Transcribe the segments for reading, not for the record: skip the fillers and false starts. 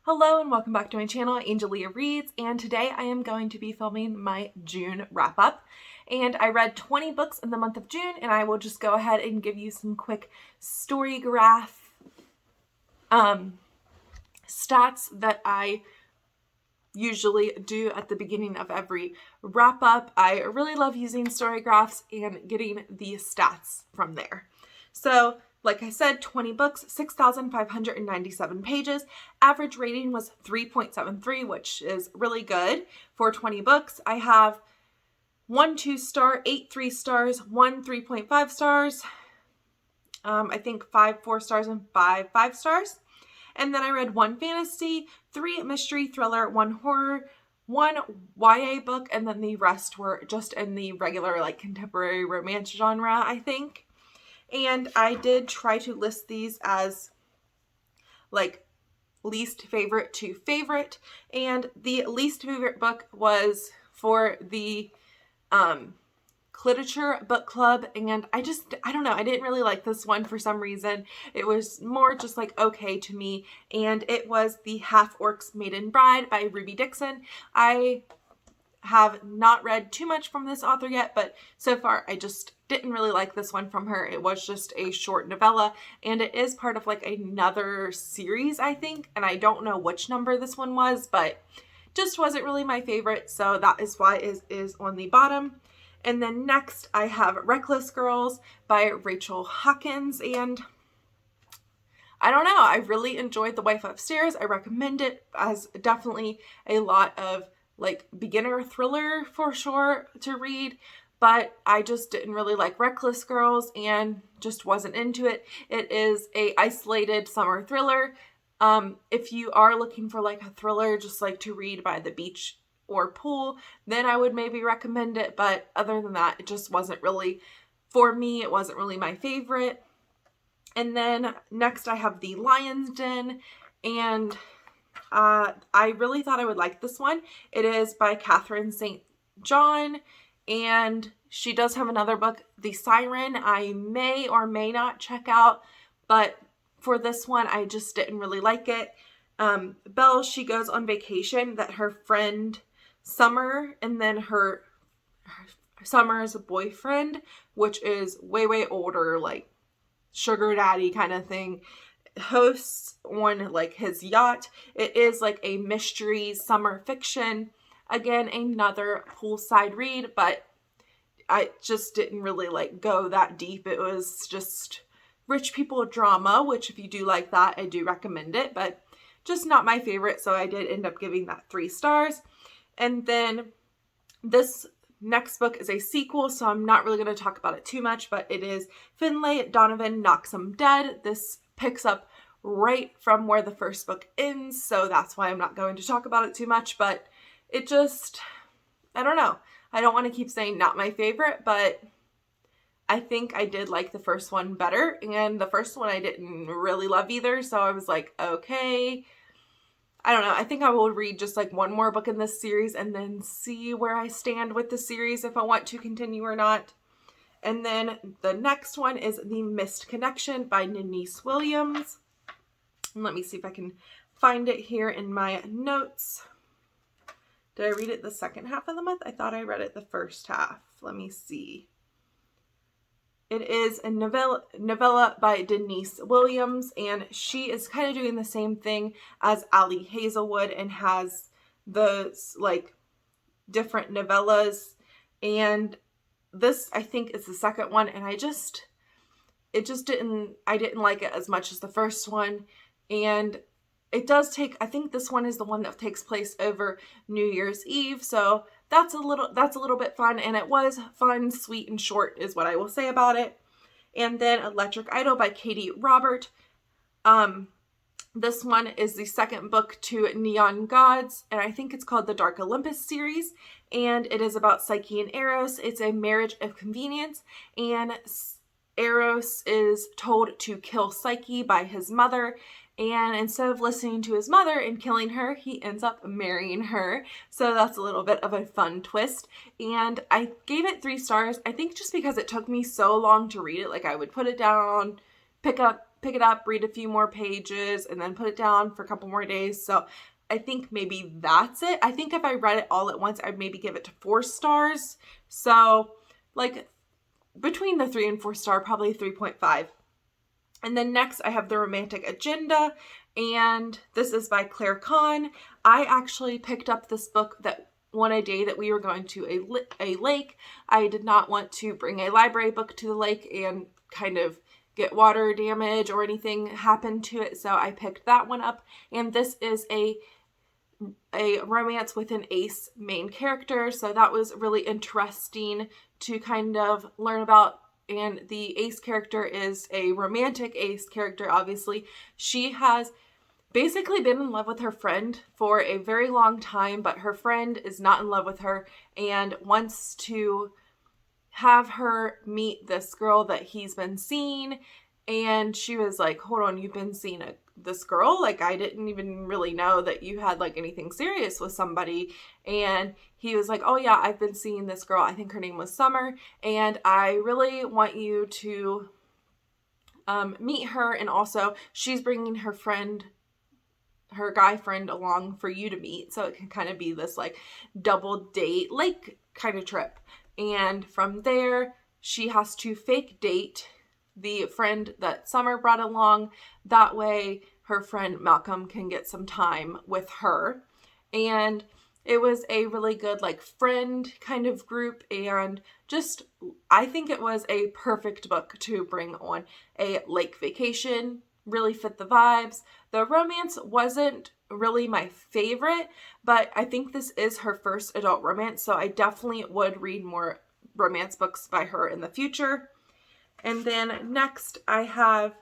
Hello and welcome back to my channel, Angelia Reads, and today I am going to be filming my June wrap-up. And I read 20 books in the month of June, and I will just go ahead and give you some quick story graph stats that I usually do at the beginning of every wrap-up. I really love using story graphs and getting the stats from there. So, like I said, 20 books, 6,597 pages. Average rating was 3.73, which is really good for 20 books. I have 1 2-star, 8 3-stars, 1 3.5 stars, I think 5 4-stars, and 5 5-stars. And then I read 1 fantasy, 3 mystery thriller, 1 horror, 1 YA book, and then the rest were just in the regular contemporary romance genre, I think. And I did try to list these as least favorite to favorite. And the least favorite book was for the literature book club. And I don't know. I didn't really like this one for some reason. It was more just okay to me. And it was The Half Orc's Maiden Bride by Ruby Dixon. I have not read too much from this author yet, but so far I just didn't really like this one from her. It was just a short novella, and it is part of another series, I think, and I don't know which number this one was, but just wasn't really my favorite, so that is why it is on the bottom. And then next I have Reckless Girls by Rachel Hawkins, and I don't know, I really enjoyed The Wife Upstairs. I recommend it as definitely a lot of beginner thriller for sure to read, but I just didn't really like Reckless Girls and just wasn't into it. It is a isolated summer thriller. If you are looking for a thriller just to read by the beach or pool, then I would maybe recommend it, but other than that, it just wasn't really for me. It wasn't really my favorite. And then next I have The Lion's Den, and I really thought I would like this one. It is by Catherine St. John, and she does have another book, The Siren, I may or may not check out, but for this one, I just didn't really like it. Belle, she goes on vacation that her friend Summer, and then her Summer's boyfriend, which is way older, sugar daddy kind of thing, hosts on his yacht. It is a mystery summer fiction. Again, another poolside read, but I just didn't really go that deep. It was just rich people drama, which if you do like that, I do recommend it, but just not my favorite. So I did end up giving that 3 stars. And then this next book is a sequel, so I'm not really going to talk about it too much, but it is Finlay Donovan Knocks 'Em Dead. This picks up right from where the first book ends, so that's why I'm not going to talk about it too much, but it just, I don't know. I don't want to keep saying not my favorite, but I think I did like the first one better, and the first one I didn't really love either, so I was like, okay. I don't know. I think I will read just one more book in this series and then see where I stand with the series, if I want to continue or not. And then the next one is The Missed Connection by Denise Williams. And let me see if I can find it here in my notes. Did I read it the second half of the month? I thought I read it the first half. Let me see. It is a novella by Denise Williams, and she is kind of doing the same thing as Ali Hazelwood and has those different novellas. And this, I think, is the second one, and I didn't like it as much as the first one. And it does I think this one is the one that takes place over New Year's Eve, so that's a little bit fun, and it was fun, sweet, and short is what I will say about it. And then Electric Idol by Katie Robert. This one is the second book to Neon Gods, and I think it's called the Dark Olympus series, and it is about Psyche and Eros. It's a marriage of convenience, and Eros is told to kill Psyche by his mother, and instead of listening to his mother and killing her, he ends up marrying her. So that's a little bit of a fun twist. And I gave it 3 stars, I think just because it took me so long to read it. I would put it down, pick pick it up, read a few more pages, and then put it down for a couple more days. So I think maybe that's it. I think if I read it all at once, I'd maybe give it to 4 stars. So like between the 3 and 4 star, probably 3.5. And then next I have The Romantic Agenda, and this is by Claire Kahn. I actually picked up this book that on a day that we were going to a lake. I did not want to bring a library book to the lake and kind of get water damage or anything happen to it, so I picked that one up. And this is a romance with an ace main character, so that was really interesting to kind of learn about. And the ace character is a romantic ace character, obviously. She has basically been in love with her friend for a very long time, but her friend is not in love with her and wants to have her meet this girl that he's been seeing. And she was like, hold on, you've been seeing this girl? Like, I didn't even really know that you had like anything serious with somebody. And he was like, oh yeah, I've been seeing this girl. I think her name was Summer. And I really want you to meet her. And also she's bringing her friend, her guy friend, along for you to meet. So it can kind of be this like double date lake kind of trip. And from there, she has to fake date the friend that Summer brought along. That way her friend Malcolm can get some time with her. And it was a really good like friend kind of group, and just I think it was a perfect book to bring on a lake vacation. Really fit the vibes. The romance wasn't really my favorite, but I think this is her first adult romance, so I definitely would read more romance books by her in the future. And then next I have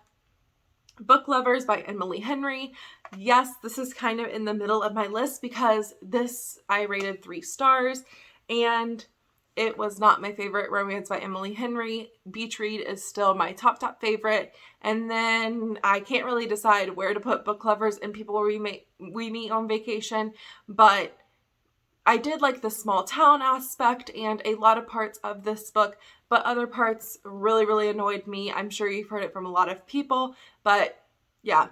Book Lovers by Emily Henry. Yes, this is kind of in the middle of my list because this I rated 3 stars, and it was not my favorite romance by Emily Henry. Beach Read is still my top favorite. And then I can't really decide where to put Book Lovers and People We Meet on Vacation, but I did like the small town aspect and a lot of parts of this book, but other parts really annoyed me. I'm sure you've heard it from a lot of people, but yeah,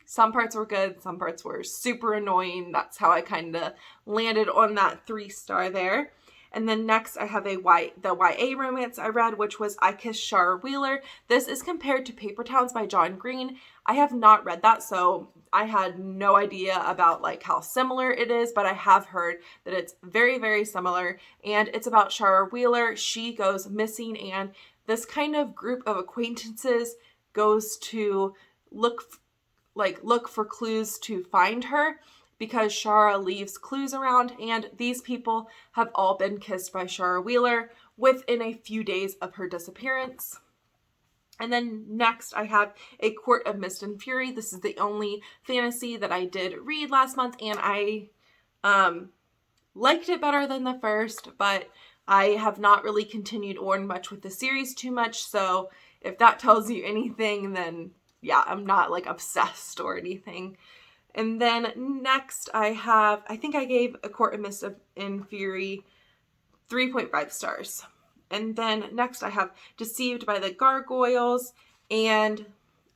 some parts were good, some parts were super annoying. That's how I kind of landed on that 3 star there. And then next I have the YA romance I read, which was I Kissed Shara Wheeler. This is compared to Paper Towns by John Green. I have not read that, so I had no idea about like how similar it is, but I have heard that it's very similar. And it's about Shara Wheeler. She goes missing, and this kind of group of acquaintances goes to look for clues to find her, because Shara leaves clues around, and these people have all been kissed by Shara Wheeler within a few days of her disappearance. And then next I have A Court of Mist and Fury. This is the only fantasy that I did read last month, and I liked it better than the first, but I have not really continued on much with the series too much, so if that tells you anything, then yeah, I'm not like obsessed or anything. And then next I think I gave A Court of Mist and Fury 3.5 stars. And then next I have Deceived by the Gargoyles, and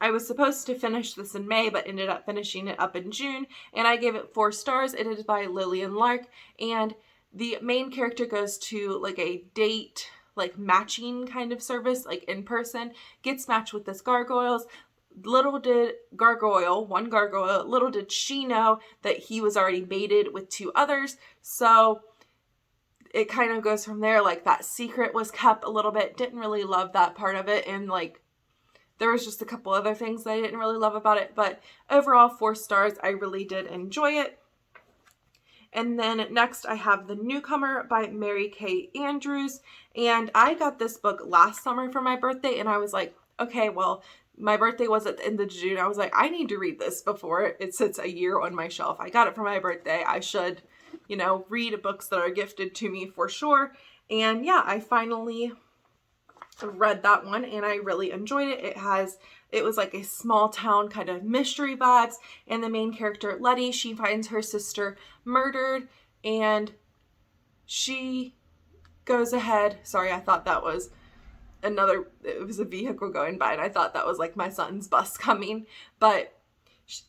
I was supposed to finish this in May, but ended up finishing it up in June, and I gave it 4 stars. It is by Lillian Lark, and the main character goes to like a date, like matching kind of service, like in person, gets matched with this gargoyles. Little did one gargoyle, little did she know that he was already mated with 2 others. So it kind of goes from there. Like that secret was kept a little bit. Didn't really love that part of it. And like there was just a couple other things that I didn't really love about it. But overall 4 stars. I really did enjoy it. And then next I have The Newcomer by Mary Kay Andrews. And I got this book last summer for my birthday, and I was like, okay, well, my birthday was at the end of June. I was like, I need to read this before it sits a year on my shelf. I got it for my birthday. I should, read books that are gifted to me for sure. And yeah, I finally read that one and I really enjoyed it. It was like a small town kind of mystery vibes. And the main character, Letty, she finds her sister murdered, and she goes ahead. Sorry, I thought that was it was a vehicle going by, and I thought that was like my son's bus coming. But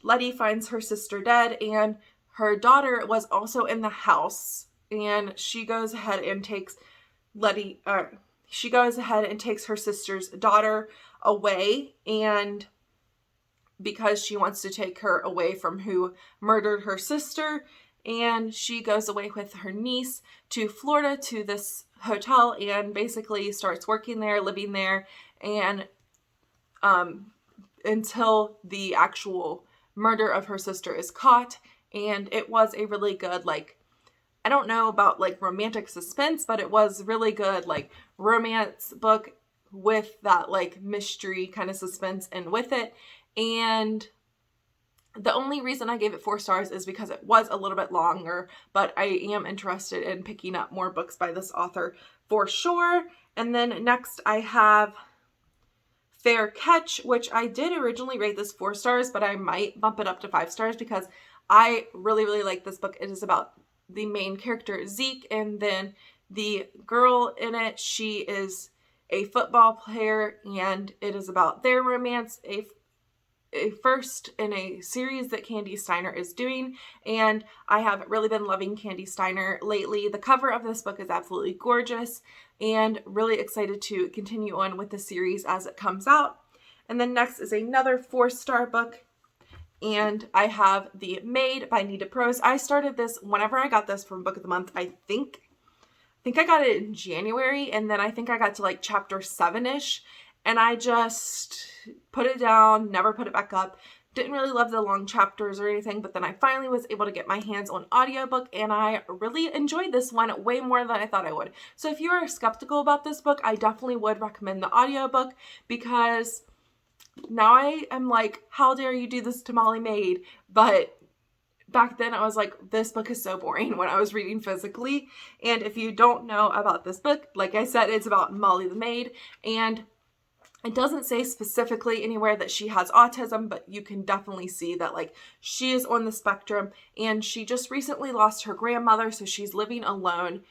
Letty finds her sister dead, and her daughter was also in the house, and she goes ahead and takes her sister's daughter away, and because she wants to take her away from who murdered her sister, and she goes away with her niece to Florida to this hotel and basically starts working there, living there, and until the actual murder of her sister is caught. And it was a really good, like, I don't know about like romantic suspense, but it was really good, like, romance book with that like mystery kind of suspense and with it. And the only reason I gave it 4 stars is because it was a little bit longer, but I am interested in picking up more books by this author for sure. And then next I have Fair Catch, which I did originally rate this 4 stars, but I might bump it up to 5 stars because I really, really like this book. It is about the main character, Zeke, and then the girl in it, she is a football player, and it is about their romance, a first in a series that Candy Steiner is doing, and I have really been loving Candy Steiner lately. The cover of this book is absolutely gorgeous, and really excited to continue on with the series as it comes out. And then next is another 4-star book, and I have The Maid by Nita Prose. I started this whenever I got this from Book of the Month. I think I got it in January, and then I think I got to like chapter 7-ish, and I just put it down, never put it back up. Didn't really love the long chapters or anything, but then I finally was able to get my hands on audiobook, and I really enjoyed this one way more than I thought I would. So if you are skeptical about this book, I definitely would recommend the audiobook, because now I am like, how dare you do this to Molly Maid? But back then I was like, this book is so boring when I was reading physically. And if you don't know about this book, like I said, it's about Molly the maid, and it doesn't say specifically anywhere that she has autism, but you can definitely see that like she is on the spectrum, and she just recently lost her grandmother, so she's living alone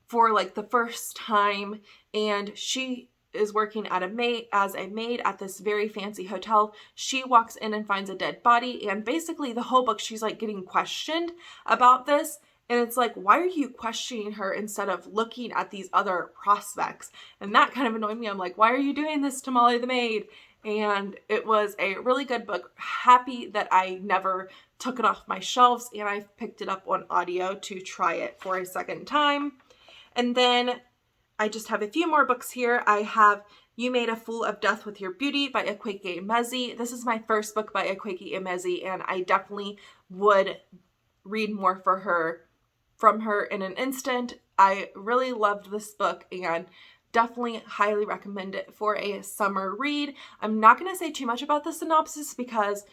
for like the first time, and she is working as a maid at this very fancy hotel. She walks in and finds a dead body, and basically the whole book she's like getting questioned about this. And it's like, why are you questioning her instead of looking at these other prospects? And that kind of annoyed me. I'm like, why are you doing this to Molly the maid? And it was a really good book. Happy that I never took it off my shelves, and I picked it up on audio to try it for a second time. And then I just have a few more books here. I have You Made a Fool of Death with Your Beauty by Akwaeke Emezi. This is my first book by Akwaeke Emezi, and I definitely would read more from her in an instant. I really loved this book and definitely highly recommend it for a summer read. I'm not going to say too much about the synopsis because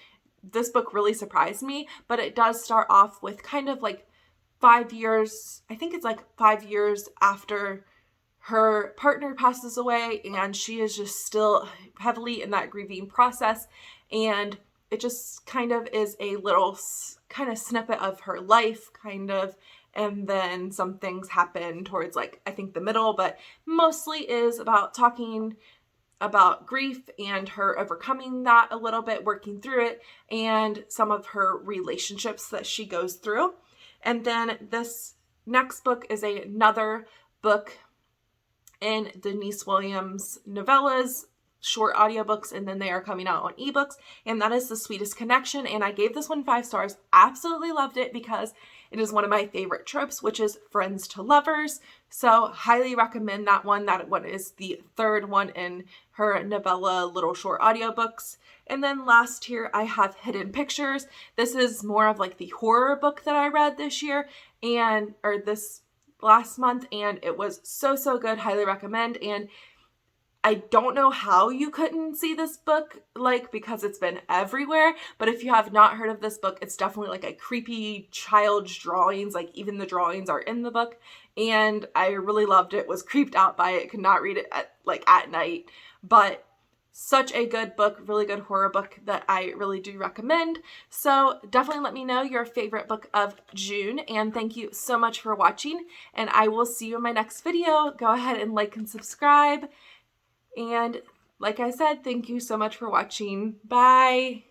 this book really surprised me, but it does start off with kind of like 5 years, I think it's like 5 years after her partner passes away, and she is just still heavily in that grieving process, and it just kind of is a little kind of snippet of her life, kind of, and then some things happen towards like, I think the middle, but mostly is about talking about grief and her overcoming that a little bit, working through it, and some of her relationships that she goes through. And then this next book is another book in Denise Williams' novellas, short audiobooks, and then they are coming out on ebooks, and that is The Sweetest Connection. And I gave this one 5 stars. Absolutely loved it because it is one of my favorite tropes, which is friends to lovers. So highly recommend that one. That one is the 3rd one in her novella little short audiobooks. And then last here I have Hidden Pictures. This is more of like the horror book that I read this year, or this last month, and it was so good. Highly recommend. And I don't know how you couldn't see this book, like, because it's been everywhere, but if you have not heard of this book, it's definitely like a creepy child's drawings, like even the drawings are in the book, and I really loved it, was creeped out by it, could not read it at night, but such a good book, really good horror book that I really do recommend. So definitely let me know your favorite book of June, and thank you so much for watching, and I will see you in my next video. Go ahead and like and subscribe. And like I said, thank you so much for watching. Bye!